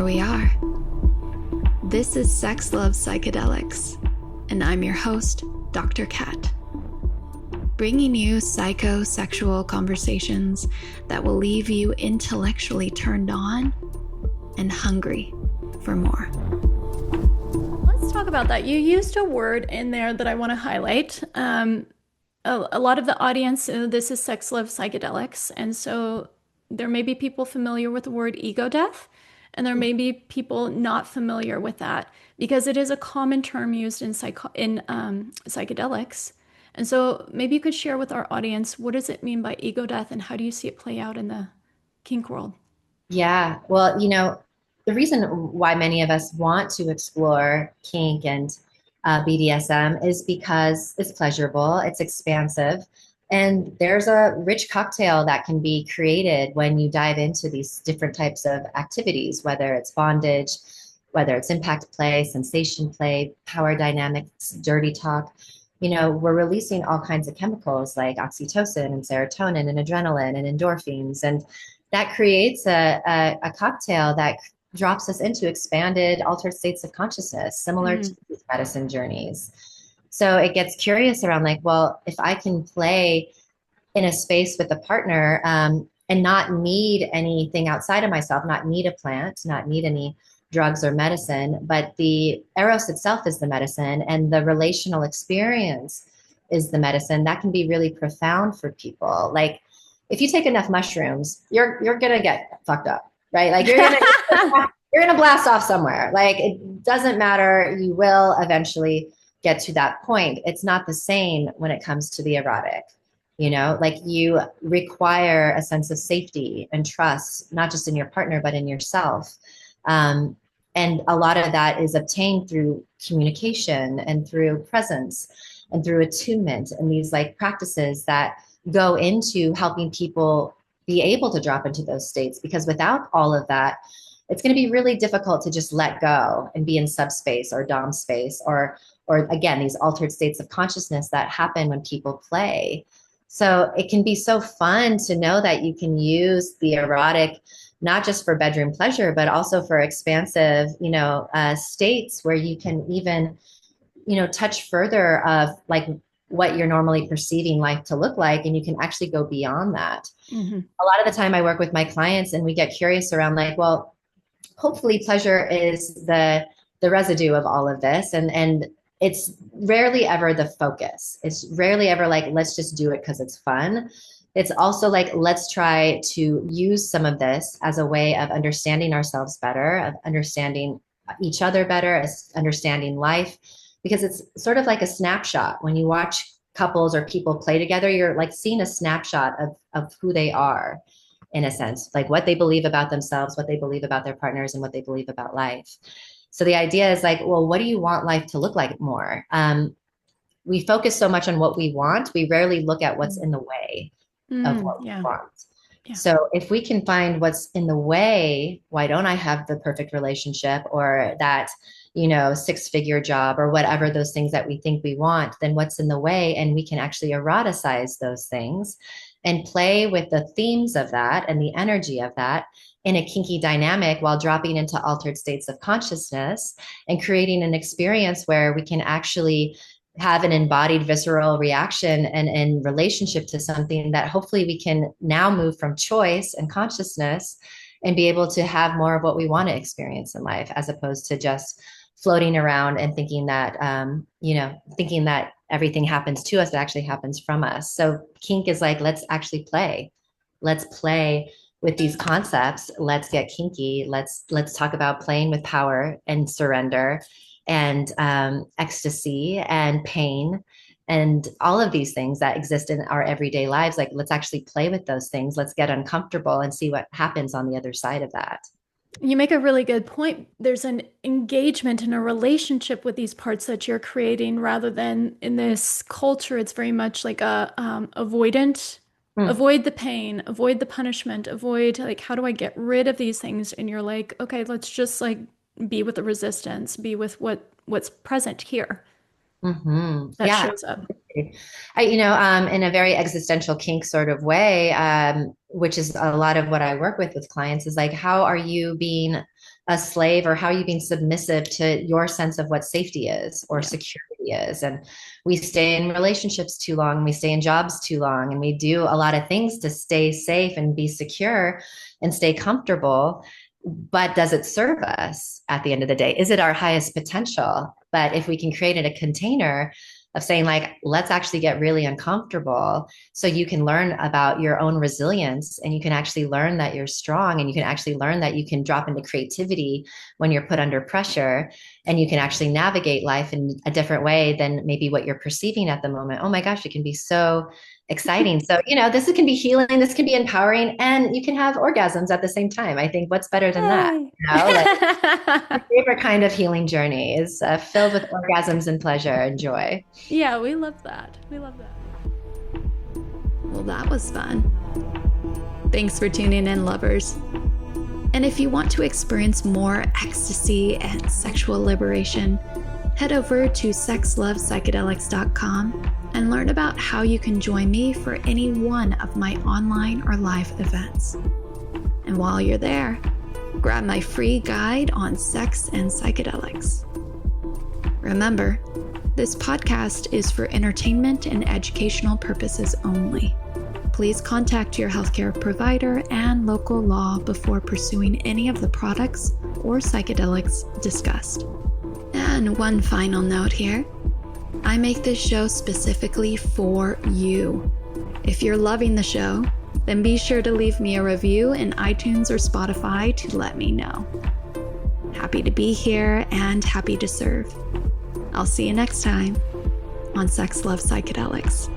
here we are. This is Sex Love Psychedelics, and I'm your host, Dr. Kat. Bringing you psychosexual conversations that will leave you intellectually turned on and hungry for more. Let's talk about that. You used a word in there that I want to highlight. A lot of the audience, this is Sex Love Psychedelics, and so there may be people familiar with the word ego death, and there may be people not familiar with that because it is a common term used in psychedelics. And so maybe you could share with our audience, what does it mean by ego death and how do you see it play out in the kink world? Yeah, well, the reason why many of us want to explore kink and BDSM is because it's pleasurable, it's expansive, and there's a rich cocktail that can be created when you dive into these different types of activities, whether it's bondage, whether it's impact play, sensation play, power dynamics, dirty talk. We're releasing all kinds of chemicals like oxytocin and serotonin and adrenaline and endorphins. And that creates a cocktail that drops us into expanded, altered states of consciousness, similar to these medicine journeys. So it gets curious around if I can play in a space with a partner and not need anything outside of myself, not need a plant, not need any drugs or medicine, but the eros itself is the medicine and the relational experience is the medicine, that can be really profound for people. Like if you take enough mushrooms, you're going to get fucked up, right? Like you're going to blast off somewhere. Like it doesn't matter. You will eventually get to that point. It's not the same when it comes to the erotic. You require a sense of safety and trust, not just in your partner, but in yourself. And a lot of that is obtained through communication and through presence and through attunement and these practices that go into helping people be able to drop into those states. Because without all of that, it's going to be really difficult to just let go and be in subspace or dom space or again, these altered states of consciousness that happen when people play. So it can be so fun to know that you can use the erotic, not just for bedroom pleasure, but also for expansive, states where you can even, touch further of what you're normally perceiving life to look like. And you can actually go beyond that. Mm-hmm. A lot of the time I work with my clients and we get curious around hopefully pleasure is the residue of all of this. And it's rarely ever the focus. It's rarely ever let's just do it because it's fun. It's also let's try to use some of this as a way of understanding ourselves better, of understanding each other better, as understanding life, because it's sort of like a snapshot. When you watch couples or people play together, you're seeing a snapshot of who they are, in a sense, what they believe about themselves, what they believe about their partners, and what they believe about life. So the idea is what do you want life to look like more? We focus so much on what we want. We rarely look at what's in the way of what we want. Yeah. So if we can find what's in the way, why don't I have the perfect relationship or that, 6-figure job or whatever those things that we think we want, then what's in the way? And we can actually eroticize those things and play with the themes of that and the energy of that in a kinky dynamic while dropping into altered states of consciousness and creating an experience where we can actually have an embodied visceral reaction and in relationship to something that hopefully we can now move from choice and consciousness and be able to have more of what we want to experience in life, as opposed to just floating around and thinking that, thinking that everything happens to us, it actually happens from us. So kink is let's actually play. Let's play with these concepts. Let's get kinky. Let's talk about playing with power and surrender and ecstasy and pain and all of these things that exist in our everyday lives. Let's actually play with those things. Let's get uncomfortable and see what happens on the other side of that. You make a really good point. There's an engagement and a relationship with these parts that you're creating, rather than in this culture, it's very much like a avoidant. Avoid the pain, avoid the punishment, avoid how do I get rid of these things? And you're okay, let's just be with the resistance, be with what's present here. Mm-hmm. That shows up. In a very existential kink sort of way, which is a lot of what I work with clients, is how are you being a slave, or how are you being submissive to your sense of what safety is or security is? And we stay in relationships too long, we stay in jobs too long, and we do a lot of things to stay safe and be secure and stay comfortable. But does it serve us at the end of the day? Is it our highest potential? But if we can create a container of saying, like, let's actually get really uncomfortable so you can learn about your own resilience, and you can actually learn that you're strong, and you can actually learn that you can drop into creativity when you're put under pressure, and you can actually navigate life in a different way than maybe what you're perceiving at the moment. Oh my gosh, it can be so exciting. So, this can be healing, this can be empowering, and you can have orgasms at the same time. I think what's better than that? My favorite kind of healing journey is filled with orgasms and pleasure and joy. Yeah, we love that. We love that. Well, that was fun. Thanks for tuning in, lovers. And if you want to experience more ecstasy and sexual liberation, head over to sexlovepsychedelics.com and learn about how you can join me for any one of my online or live events. And while you're there, grab my free guide on sex and psychedelics. Remember, this podcast is for entertainment and educational purposes only. Please contact your healthcare provider and local law before pursuing any of the products or psychedelics discussed. And one final note here. I make this show specifically for you. If you're loving the show, then be sure to leave me a review in iTunes or Spotify to let me know. Happy to be here and happy to serve. I'll see you next time on Sex Love Psychedelics.